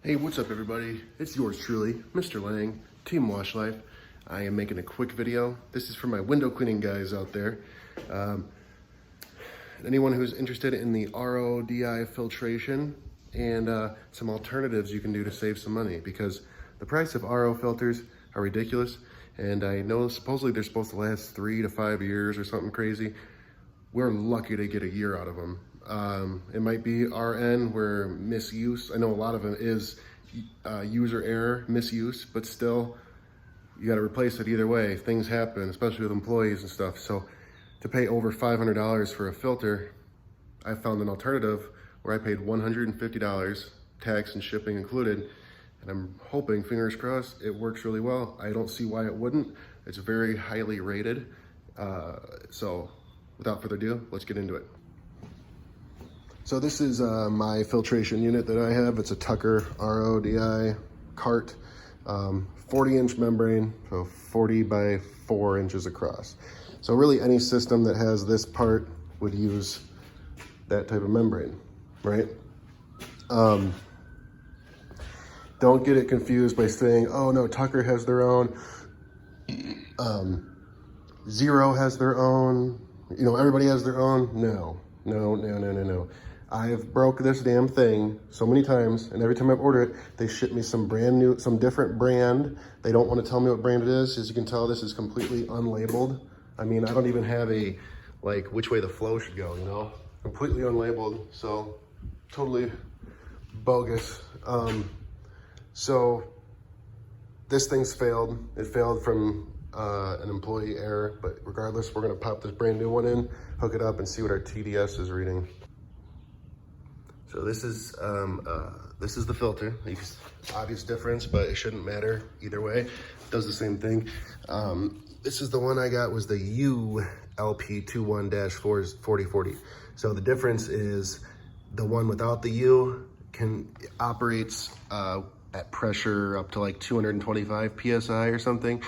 Hey, what's up everybody? It's yours truly, Mr. Lang, Team Wash Life. I am making a quick video. This is for my window cleaning guys out there. Anyone who's interested in the RODI filtration and some alternatives you can do to save some money, because the price of RO filters are ridiculous. And I know supposedly they're supposed to last 3 to 5 years or something crazy. We're lucky to get a year out of them. It might be RN where misuse. I know a lot of it is user error, misuse, but still you got to replace it either way. Things happen, especially with employees and stuff. So to pay over $500 for a filter, I found an alternative where I paid $150, tax and shipping included. And I'm hoping, fingers crossed, it works really well. I don't see why it wouldn't. It's very highly rated. So without further ado, let's get into it. So this is my filtration unit that I have. It's a Tucker RODI cart, 40-inch membrane, so 40 by 4 inches across. So really any system that has this part would use that type of membrane, right? Don't get it confused by saying, oh no, Tucker has their own, Zero has their own, you know, everybody has their own. No. I've broke this damn thing so many times, and every time I've ordered it, they ship me some brand new, some different brand. They don't want to tell me what brand it is. As you can tell, this is completely unlabeled. I mean, I don't even have a, like, which way the flow should go, you know? Completely unlabeled, so totally bogus. So this thing's failed. It failed from an employee error, but regardless, we're gonna pop this brand new one in, hook it up, and see what our TDS is reading. So this is the filter. Obvious difference, but it shouldn't matter either way. It does the same thing. This is the one I got, was the ULP21-4040. So the difference is the one without the U operates at pressure up to like 225 PSI or something.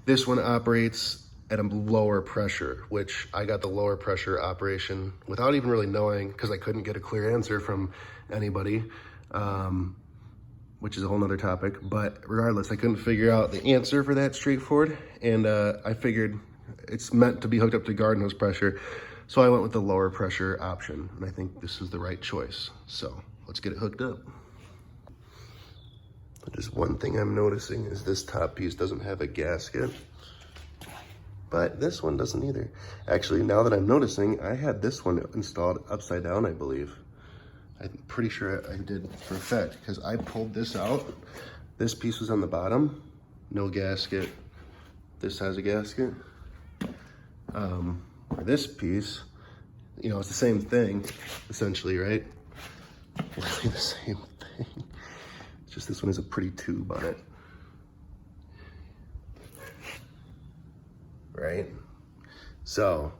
This one operates at a lower pressure, which I got the lower pressure operation without even really knowing, because I couldn't get a clear answer from anybody, which is a whole nother topic. But regardless, I couldn't figure out the answer for that straightforward. And I figured it's meant to be hooked up to garden hose pressure. So I went with the lower pressure option. And I think this is the right choice. So let's get it hooked up. Just one thing I'm noticing is this top piece doesn't have a gasket, but this one doesn't either. Actually, now that I'm noticing, I had this one installed upside down, I believe. I'm pretty sure I did for a fact, because I pulled this out. This piece was on the bottom, no gasket. This has a gasket. This piece, you know, it's the same thing, essentially, right? Really the same thing. It's just this one has a pretty tube on it. Right? So,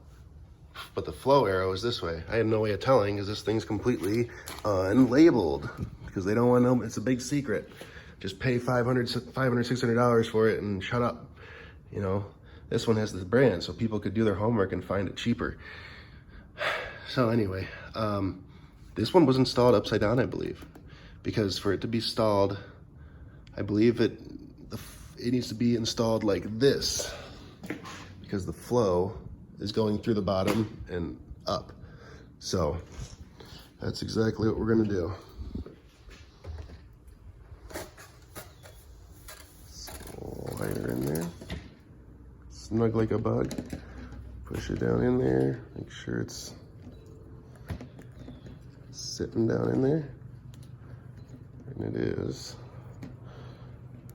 but the flow arrow is this way. I have no way of telling, because this thing's completely unlabeled, because they don't want to know. It's a big secret. Just pay $500, $600 for it and shut up. You know, this one has the brand, so people could do their homework and find it cheaper. So anyway, this one was installed upside down, I believe, because for it to be installed, I believe it needs to be installed like this, because the flow is going through the bottom and up. So that's exactly what we're gonna do. Slide her in there, snug like a bug. Push it down in there, make sure it's sitting down in there. And it is.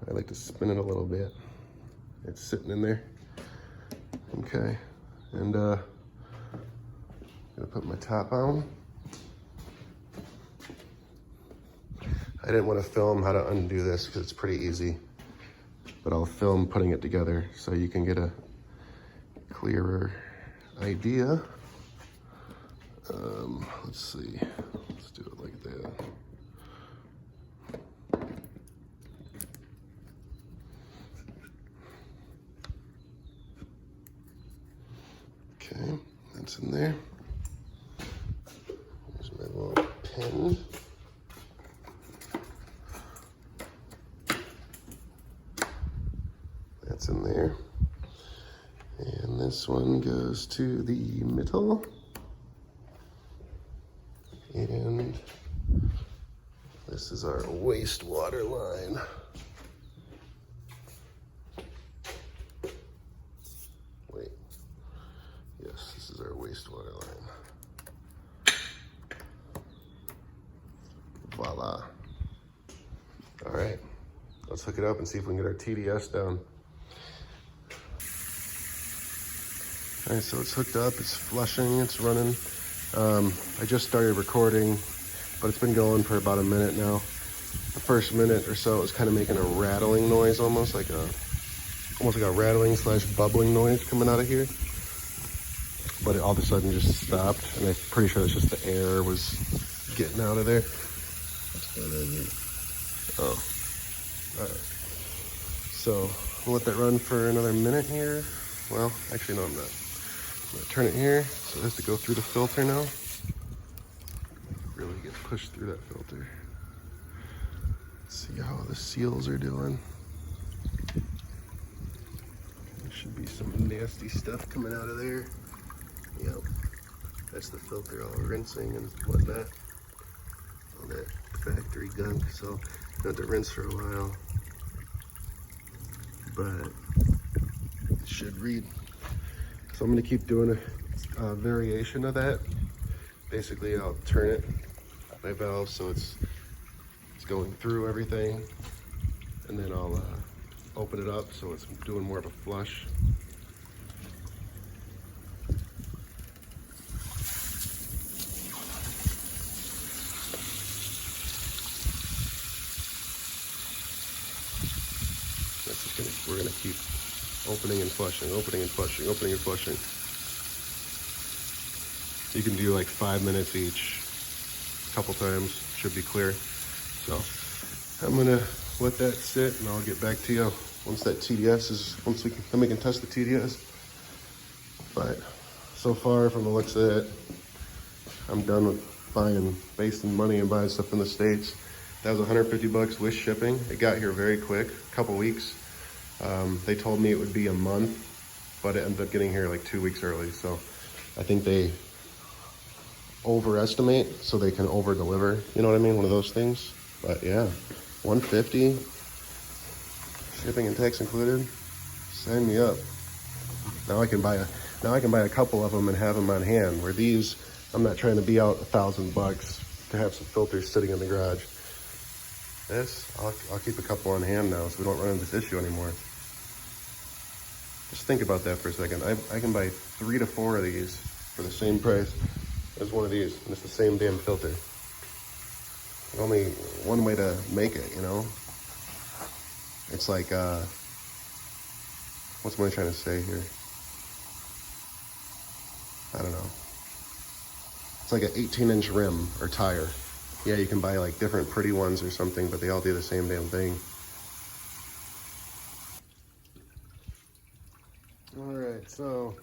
I like to spin it a little bit. It's sitting in there. Okay, and gonna put my top on. I didn't want to film how to undo this because it's pretty easy, but I'll film putting it together so you can get a clearer idea. Let's see, let's do it like that. Okay, that's in there. Here's my little pin. That's in there. And this one goes to the middle. And this is our wastewater line. Wait. Yes, this is our wastewater line. Voila. All right, let's hook it up and see if we can get our TDS down. All right, so it's hooked up, it's flushing, it's running. I just started recording, but it's been going for about a minute now. The first minute or so, it was kind of making a rattling noise, almost like a rattling / bubbling noise coming out of here. But it all of a sudden just stopped, and I'm pretty sure it's just the air was getting out of there. Oh, all right. So we'll let that run for another minute here. Well, actually, no, I'm not. I'm gonna turn it here, so it has to go through the filter now. Really get pushed through that filter. Let's see how the seals are doing. There should be some nasty stuff coming out of there. Yep, that's the filter all rinsing and whatnot. All that factory gunk, so I have to rinse for a while. But it should read. So I'm gonna keep doing a variation of that. Basically, I'll turn it, my valve, so it's going through everything, and then I'll open it up so it's doing more of a flush. We're gonna keep opening and flushing, opening and flushing, opening and flushing. You can do like 5 minutes each, a couple times, should be clear. So I'm gonna let that sit and I'll get back to you once that TDS is, then we can test the TDS. But so far, from the looks of it, I'm done with wasting money and buying stuff in the States. That was 150 bucks with shipping. It got here very quick, a couple weeks. They told me it would be a month, but it ended up getting here like 2 weeks early. So I think they overestimate so they can over deliver. You know what I mean? One of those things. But yeah, 150, shipping and tax included. Sign me up. Now I can buy a couple of them and have them on hand. Where these, I'm not trying to be out $1,000 to have some filters sitting in the garage. This, I'll keep a couple on hand now so we don't run into this issue anymore. Just think about that for a second. I can buy 3 to 4 of these for the same price as one of these, and it's the same damn filter. There's only one way to make it, you know? It's like, what's am I trying to say here? I don't know. It's like an 18-inch rim or tire. Yeah, you can buy like different pretty ones or something, but they all do the same damn thing. All right, so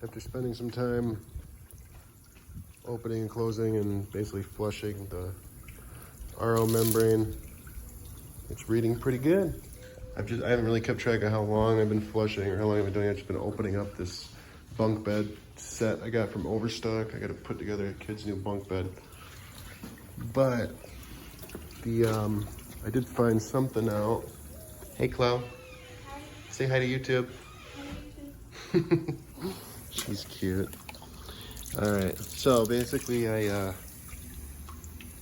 after spending some time opening and closing and basically flushing the RO membrane, it's reading pretty good. I haven't really kept track of how long I've been flushing or how long I've been doing it. I've just been opening up this bunk bed set I got from Overstock. I got to put together a kid's new bunk bed. But I did find something out. Hey, Chloe. Hi. Say hi to YouTube. Hi, YouTube. She's cute. All right. So basically,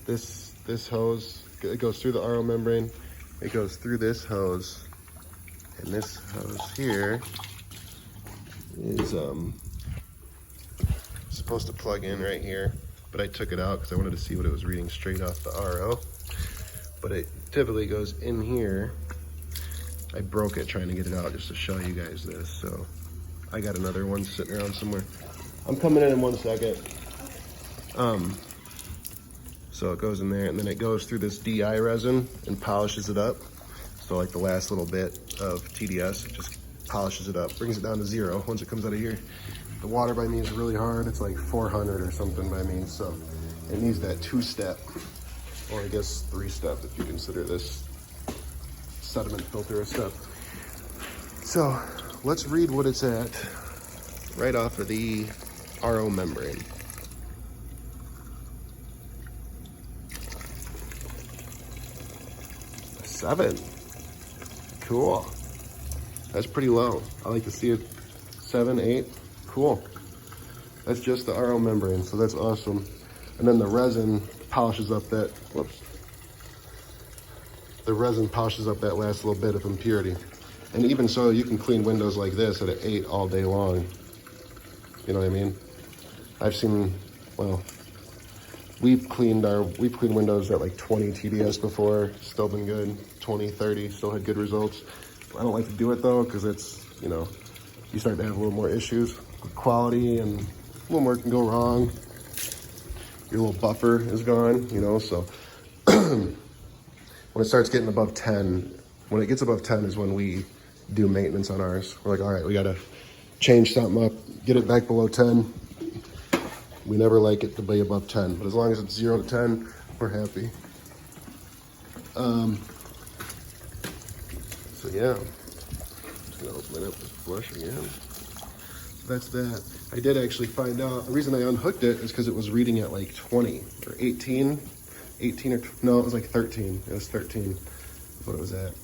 this hose, it goes through the RO membrane. It goes through this hose, and this hose here is supposed to plug in right here. But I took it out because I wanted to see what it was reading straight off the RO. But it typically goes in here. I broke it trying to get it out just to show you guys this. So I got another one sitting around somewhere. I'm coming in 1 second. So it goes in there and then it goes through this DI resin and polishes it up. So like the last little bit of TDS, it just polishes it up, brings it down to 0 once it comes out of here. The water by me is really hard. It's like 400 or something by me. So it needs that 2-step, or I guess 3-step if you consider this sediment filter a step. So let's read what it's at right off of the RO membrane. 7. Cool. That's pretty low. I like to see it 7, 8. Cool. That's just the RO membrane, so that's awesome. And then the resin polishes up that, whoops. The resin polishes up that last little bit of impurity. And even so, you can clean windows like this at an 8 all day long. You know what I mean? I've seen, well, we've cleaned windows at like 20 TDS before, still been good. 20, 30, still had good results. I don't like to do it though, because it's, you know, you start to have a little more issues with quality and a little more can go wrong. Your little buffer is gone, you know, so when it starts getting above 10, when it gets above 10 is when we do maintenance on ours. We're like, all right, we gotta change something up, get it back below 10. We never like it to be above 10, but as long as it's 0 to 10, we're happy. So yeah, just gonna open it up this flush again. So that's that. I did actually find out, the reason I unhooked it is because it was reading at like 20 or 18 or, no, it was like 13. It was 13 is what it was at.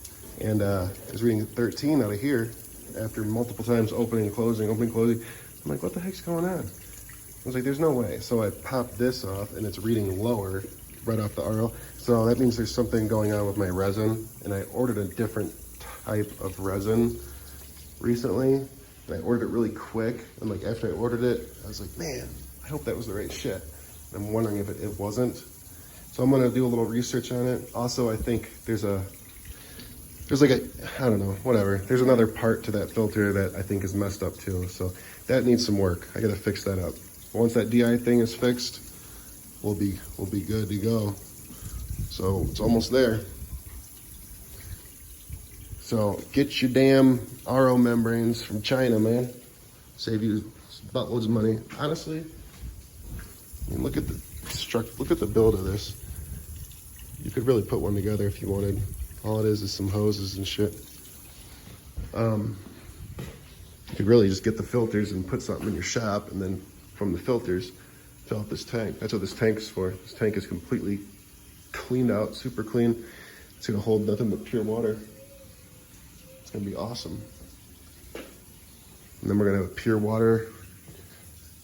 And it was reading 13 out of here after multiple times opening and closing. I'm like, what the heck's going on? I was like, there's no way. So I popped this off and it's reading lower right off the RO. So that means there's something going on with my resin. And I ordered a different type of resin recently. And I ordered it really quick. And like after I ordered it, I was like, man, I hope that was the right shit. And I'm wondering if it wasn't. So I'm gonna do a little research on it. Also, I think there's like a, I don't know, whatever. There's another part to that filter that I think is messed up too. So that needs some work. I gotta fix that up. Once that DI thing is fixed, we'll be good to go. So it's almost there. So get your damn RO membranes from China, man. Save you buttloads of money. Honestly, I mean, look at the build of this. You could really put one together if you wanted. All it is some hoses and shit. You could really just get the filters and put something in your shop, and then from the filters, fill up this tank. That's what this tank is for. This tank is completely cleaned out, super clean. It's gonna hold nothing but pure water. It's gonna be awesome. And then we're gonna have a pure water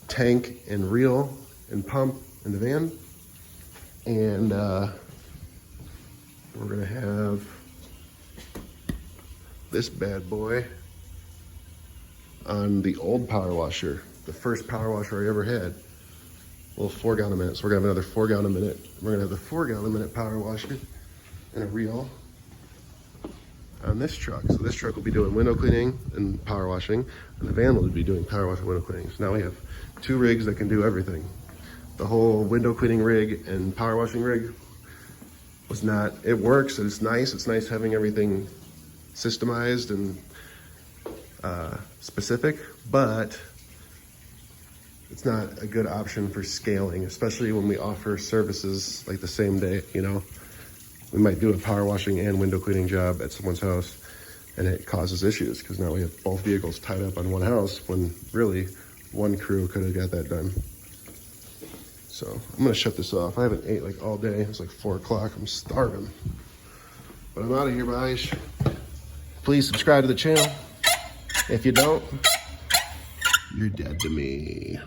tank and reel and pump in the van. And we're gonna have this bad boy on the old power washer, the first power washer I ever had. A little 4 gallon a minute. So we're gonna have another 4 gallon a minute. We're gonna have the 4 gallon a minute power washer and a reel on this truck. So this truck will be doing window cleaning and power washing, and the van will be doing power washing and window cleaning. So now we have 2 rigs that can do everything. The whole window cleaning rig and power washing rig was not, it works, it's nice. It's nice having everything systemized and specific, but it's not a good option for scaling, especially when we offer services like the same day, you know. We might do a power washing and window cleaning job at someone's house, and it causes issues because now we have both vehicles tied up on one house when really one crew could have got that done. So I'm gonna shut this off. I haven't ate like all day. It's like 4 o'clock. I'm starving. But I'm out of here, guys. Please subscribe to the channel. If you don't, you're dead to me.